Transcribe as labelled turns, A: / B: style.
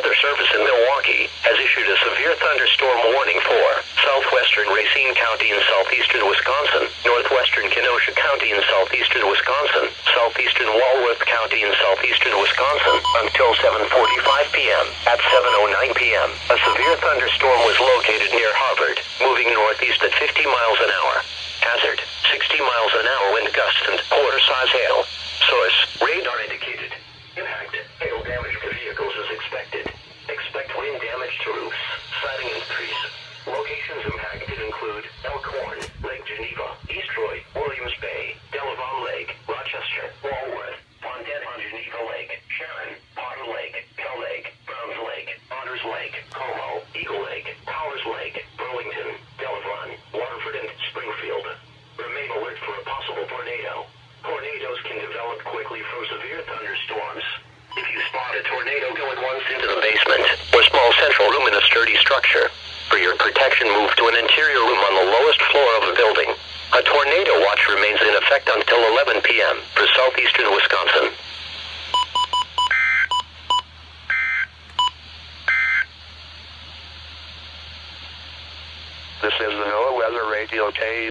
A: Weather Service in Milwaukee has issued a severe thunderstorm warning for southwestern Racine County in southeastern Wisconsin, northwestern Kenosha County in southeastern Wisconsin, southeastern Walworth County in southeastern Wisconsin until 7:45 p.m. At 7:09 p.m., a severe thunderstorm was located near Harvard, moving northeast at 50 miles an hour. Hazard, 60 miles an hour wind gusts and quarter-size hail. Source, radar indicated. Impact, hail damage to vehicles is expected. Expect wind damage to roofs, siding and trees. Locations impacted include Elkhorn, Lake Geneva, East Troy, Williams Bay, Delavon Lake, Rochester, Walworth, Fondette-on-Geneva Lake, Sharon, Potter Lake, Hell Lake, Browns Lake, Otters Lake, Como, Eagle Lake, Powers Lake, Burlington, Delavon, Waterford, and Springfield. Remain alert for a possible tornado. Tornadoes can develop quickly from severe thunderstorms. If you spot a tornado going once into the basement or small central room in a sturdy structure, for your protection, move to an interior room on the lowest floor of the building. A tornado watch remains in effect until 11 p.m. for southeastern Wisconsin.
B: This is the NOAA Weather Radio K.